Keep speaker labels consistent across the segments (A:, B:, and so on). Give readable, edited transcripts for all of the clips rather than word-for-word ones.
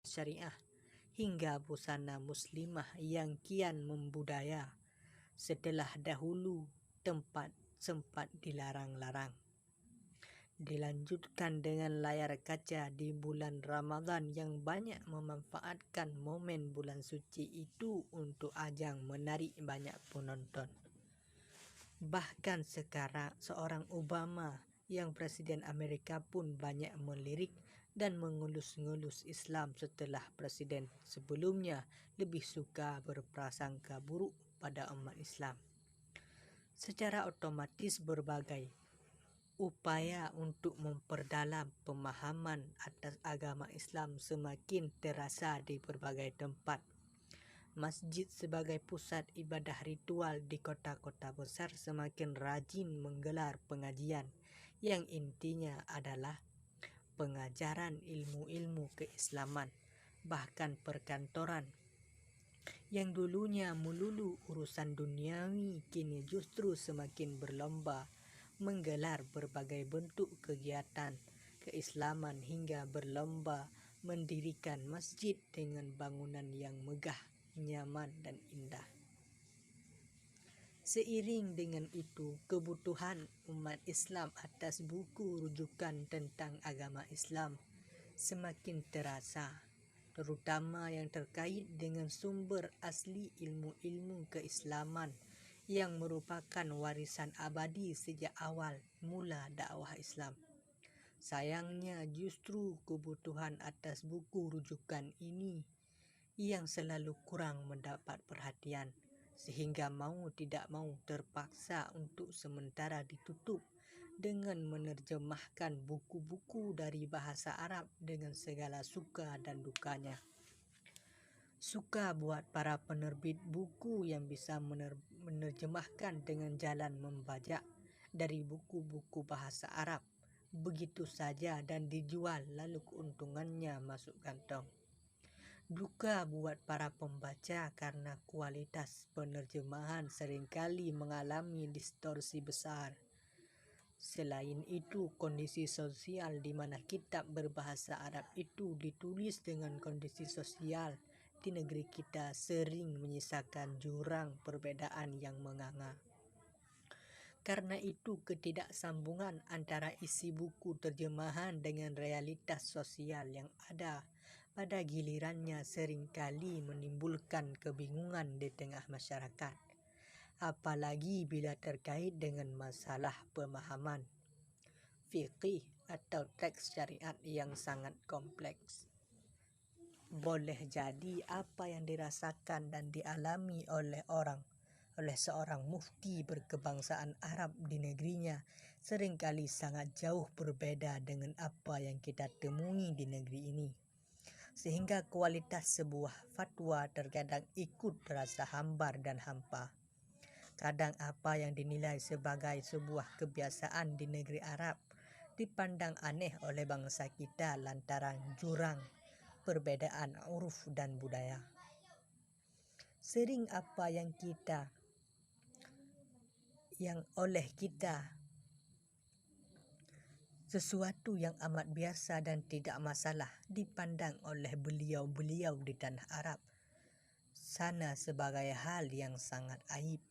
A: syariah, hingga busana muslimah yang kian membudaya setelah dahulu tempat sempat dilarang-larang. Dilanjutkan dengan layar kaca di bulan Ramadan yang banyak memanfaatkan momen bulan suci itu untuk ajang menarik banyak penonton. Bahkan sekarang seorang Obama yang Presiden Amerika pun banyak melirik dan mengelus-ngelus Islam setelah presiden sebelumnya lebih suka berprasangka buruk pada umat Islam. Secara otomatis berbagai upaya untuk memperdalam pemahaman atas agama Islam semakin terasa di berbagai tempat. Masjid sebagai pusat ibadah ritual di kota-kota besar semakin rajin menggelar pengajian yang intinya adalah pengajaran ilmu-ilmu keislaman. Bahkan perkantoran yang dulunya melulu urusan duniawi kini justru semakin berlomba menggelar berbagai bentuk kegiatan keislaman hingga berlomba mendirikan masjid dengan bangunan yang megah, nyaman dan indah. Seiring dengan itu, kebutuhan umat Islam atas buku rujukan tentang agama Islam semakin terasa, terutama yang terkait dengan sumber asli ilmu-ilmu keislaman yang merupakan warisan abadi sejak awal mula dakwah Islam. Sayangnya justru kebutuhan atas buku rujukan ini yang selalu kurang mendapat perhatian, sehingga mau tidak mau terpaksa untuk sementara ditutup dengan menerjemahkan buku-buku dari bahasa Arab dengan segala suka dan dukanya. Suka buat para penerbit buku yang bisa menerjemahkan dengan jalan membajak dari buku-buku bahasa Arab begitu saja dan dijual lalu keuntungannya masuk kantong. Duka buat para pembaca karena kualitas penerjemahan seringkali mengalami distorsi besar. Selain itu, kondisi sosial di mana kitab berbahasa Arab itu ditulis dengan kondisi sosial di negeri kita sering menyisakan jurang perbedaan yang menganga. Karena itu, ketidaksambungan antara isi buku terjemahan dengan realitas sosial yang ada pada gilirannya seringkali menimbulkan kebingungan di tengah masyarakat, apalagi bila terkait dengan masalah pemahaman fiqih atau teks syariat yang sangat kompleks. Boleh jadi apa yang dirasakan dan dialami oleh seorang mufti berkebangsaan Arab di negerinya seringkali sangat jauh berbeda dengan apa yang kita temui di negeri ini. Sehingga kualitas sebuah fatwa terkadang ikut terasa hambar dan hampa. Kadang apa yang dinilai sebagai sebuah kebiasaan di negeri Arab dipandang aneh oleh bangsa kita lantaran jurang perbedaan uruf dan budaya. Sering apa yang oleh kita sesuatu yang amat biasa dan tidak masalah dipandang oleh beliau-beliau di tanah Arab sana sebagai hal yang sangat aib.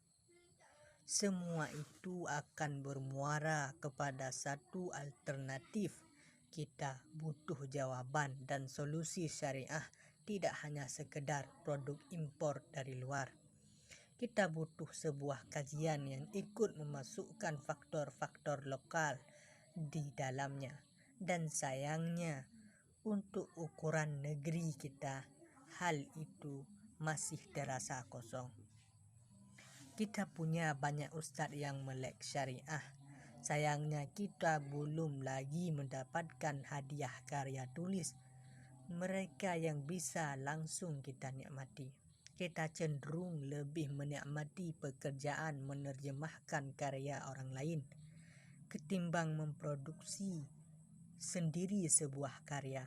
A: Semua itu akan bermuara kepada satu alternatif. Kita butuh jawaban dan solusi syariah tidak hanya sekedar produk impor dari luar. Kita butuh sebuah kajian yang ikut memasukkan faktor-faktor lokal di dalamnya. Dan sayangnya untuk ukuran negeri kita, hal itu masih terasa kosong. Kita punya banyak ustadz yang melek syariah. Sayangnya kita belum lagi mendapatkan hadiah karya tulis mereka yang bisa langsung kita nikmati. Kita cenderung lebih menikmati pekerjaan menerjemahkan karya orang lain ketimbang memproduksi sendiri sebuah karya.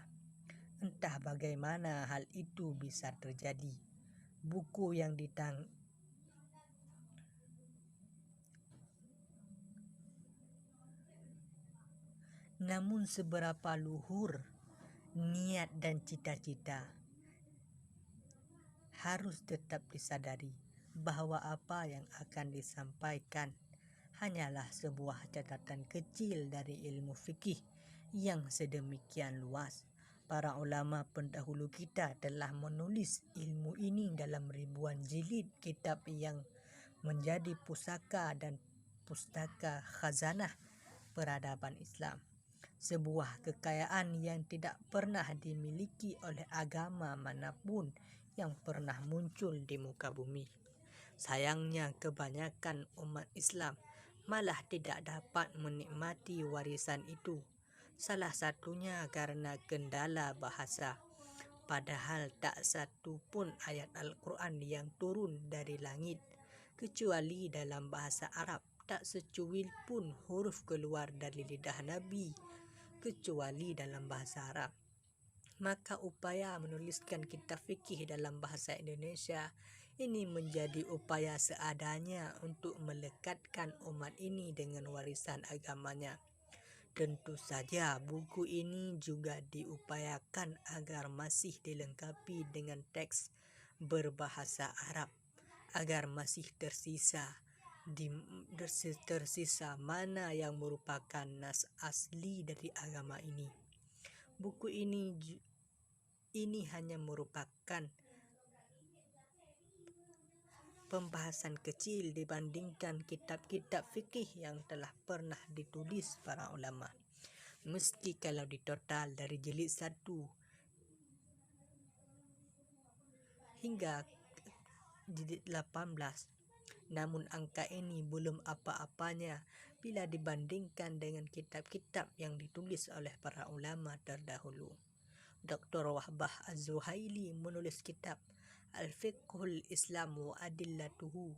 A: Entah bagaimana hal itu bisa terjadi. Buku yang Namun seberapa luhur niat dan cita-cita, harus tetap disadari bahwa apa yang akan disampaikan hanyalah sebuah catatan kecil dari ilmu fikih yang sedemikian luas. Para ulama pendahulu kita telah menulis ilmu ini dalam ribuan jilid kitab yang menjadi pusaka dan pustaka khazanah peradaban Islam. Sebuah kekayaan yang tidak pernah dimiliki oleh agama manapun yang pernah muncul di muka bumi. Sayangnya kebanyakan umat Islam malah tidak dapat menikmati warisan itu. Salah satunya karena kendala bahasa. Padahal tak satu pun ayat Al-Quran yang turun dari langit kecuali dalam bahasa Arab. Tak secuil pun huruf keluar dari lidah Nabi kecuali dalam bahasa Arab. Maka upaya menuliskan kitab fikih dalam bahasa Indonesia ini menjadi upaya seadanya untuk melekatkan umat ini dengan warisan agamanya. Tentu saja buku ini juga diupayakan agar masih dilengkapi dengan teks berbahasa Arab, agar masih tersisa mana yang merupakan nas asli dari agama ini. Buku ini hanya merupakan pembahasan kecil dibandingkan kitab-kitab fikih yang telah pernah ditulis para ulama. Meski kalau ditotal dari jilid 1 hingga jilid 18, namun angka ini belum apa-apanya bila dibandingkan dengan kitab-kitab yang ditulis oleh para ulama terdahulu. Dr. Wahbah Az-Zuhaili menulis kitab Al-Fiqhul Islam wa Adillatuhu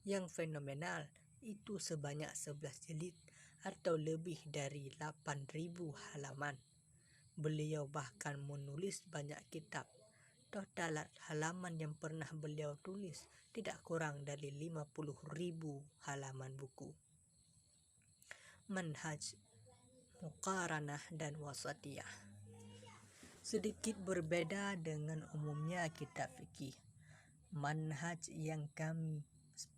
A: yang fenomenal, itu sebanyak 11 jilid atau lebih dari 8.000 halaman. Beliau bahkan menulis banyak kitab. Total halaman yang pernah beliau tulis tidak kurang dari 50.000 halaman buku. Manhaj, Muqaranah dan Wasatiyah. Sedikit berbeda dengan umumnya kitab fikih. Manhaj yang kami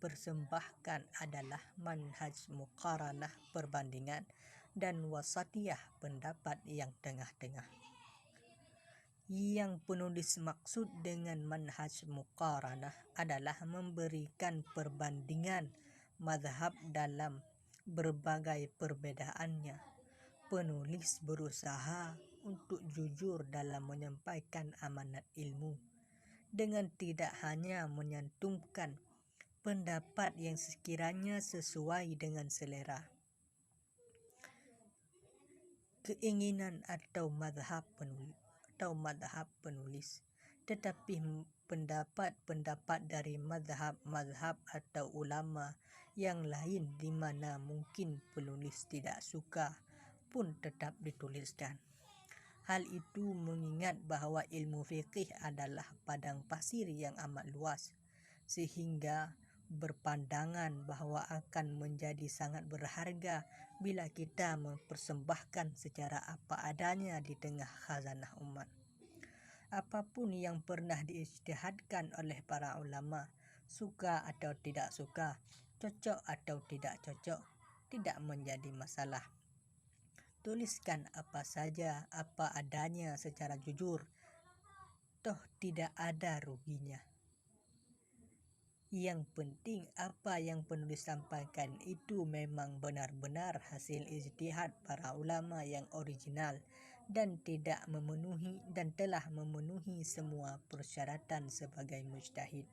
A: persembahkan adalah manhaj muqaranah perbandingan dan wasatiyah pendapat yang tengah-tengah. Yang penulis maksud dengan manhaj muqaranah adalah memberikan perbandingan mazhab dalam berbagai perbedaannya. Penulis berusaha untuk jujur dalam menyampaikan amanat ilmu dengan tidak hanya menyantumkan pendapat yang sekiranya sesuai dengan selera, keinginan atau madhab penulis, tetapi pendapat dari madhab atau ulama yang lain di mana mungkin penulis tidak suka pun tetap dituliskan. Hal itu mengingat bahwa ilmu fikih adalah padang pasir yang amat luas, sehingga berpandangan bahwa akan menjadi sangat berharga bila kita mempersembahkan secara apa adanya di tengah khazanah umat. Apapun yang pernah diijtihadkan oleh para ulama, suka atau tidak suka, cocok atau tidak cocok, tidak menjadi masalah. Tuliskan apa saja, apa adanya secara jujur, toh tidak ada ruginya. Yang penting apa yang penulis sampaikan itu memang benar-benar hasil ijtihad para ulama yang original dan telah memenuhi semua persyaratan sebagai mujtahid.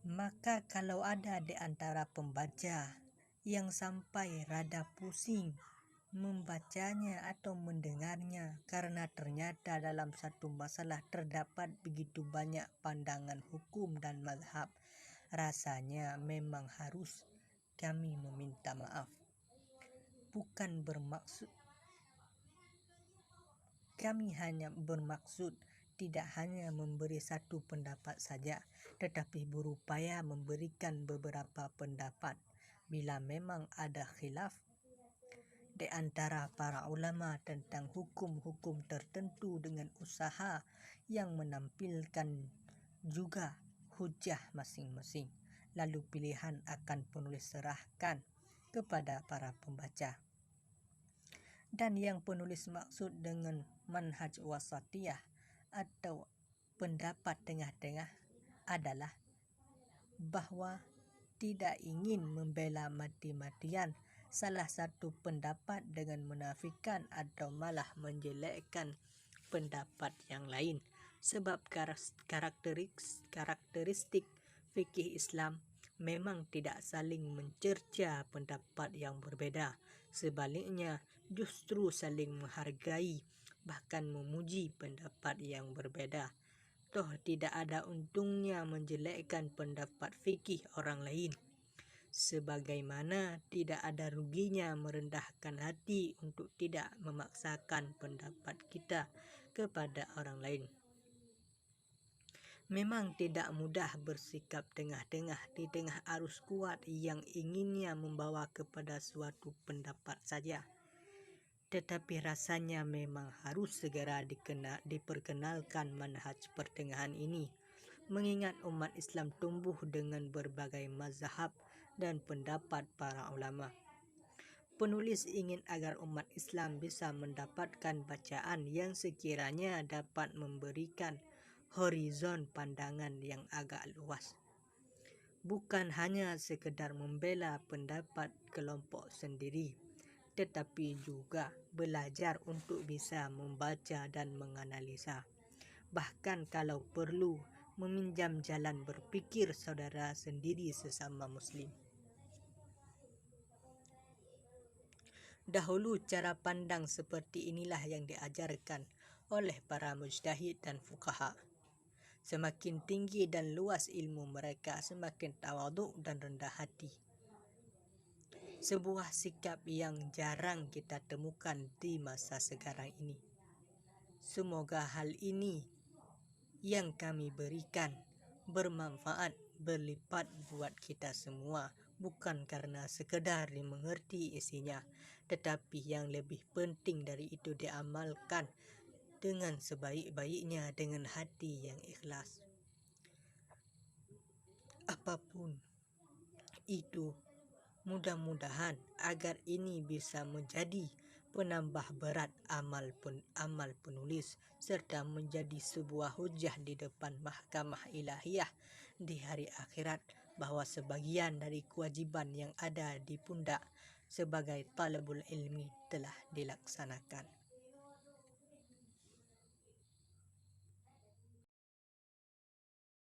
A: Maka kalau ada di antara pembaca yang sampai rada pusing membacanya atau mendengarnya karena ternyata dalam satu masalah terdapat begitu banyak pandangan hukum dan mazhab, rasanya memang harus kami meminta maaf. Kami hanya bermaksud tidak hanya memberi satu pendapat saja, tetapi berupaya memberikan beberapa pendapat. Bila memang ada khilaf di antara para ulama tentang hukum-hukum tertentu dengan usaha yang menampilkan juga hujah masing-masing. Lalu pilihan akan penulis serahkan kepada para pembaca. Dan yang penulis maksud dengan manhaj wasatiyah atau pendapat tengah-tengah adalah bahwa tidak ingin membela mati-matian salah satu pendapat dengan menafikan atau malah menjelekkan pendapat yang lain, sebab karakteristik fikih Islam memang tidak saling mencerca pendapat yang berbeda. Sebaliknya, justru saling menghargai bahkan memuji pendapat yang berbeda. Toh tidak ada untungnya menjelekkan pendapat fikih orang lain, sebagaimana tidak ada ruginya merendahkan hati untuk tidak memaksakan pendapat kita kepada orang lain. Memang tidak mudah bersikap tengah-tengah di tengah arus kuat yang inginnya membawa kepada suatu pendapat saja. Tetapi rasanya memang harus segera diperkenalkan manhaj pertengahan ini, mengingat umat Islam tumbuh dengan berbagai mazhab dan pendapat para ulama. Penulis ingin agar umat Islam bisa mendapatkan bacaan yang sekiranya dapat memberikan horizon pandangan yang agak luas, bukan hanya sekedar membela pendapat kelompok sendiri, tetapi juga belajar untuk bisa membaca dan menganalisa, bahkan kalau perlu meminjam jalan berpikir saudara sendiri sesama muslim. Dahulu cara pandang seperti inilah yang diajarkan oleh para mujtahid dan fuqaha. Semakin tinggi dan luas ilmu mereka, semakin tawaduk dan rendah hati. Sebuah sikap yang jarang kita temukan di masa sekarang ini. Semoga hal ini yang kami berikan bermanfaat berlipat buat kita semua, bukan karena sekedar dimengerti isinya, tetapi yang lebih penting dari itu diamalkan dengan sebaik-baiknya dengan hati yang ikhlas. Apapun itu, mudah-mudahan agar ini bisa menjadi penambah berat amal penulis serta menjadi sebuah hujah di depan mahkamah ilahiyah di hari akhirat bahwa sebagian dari kewajiban yang ada di pundak sebagai talabul ilmi telah dilaksanakan.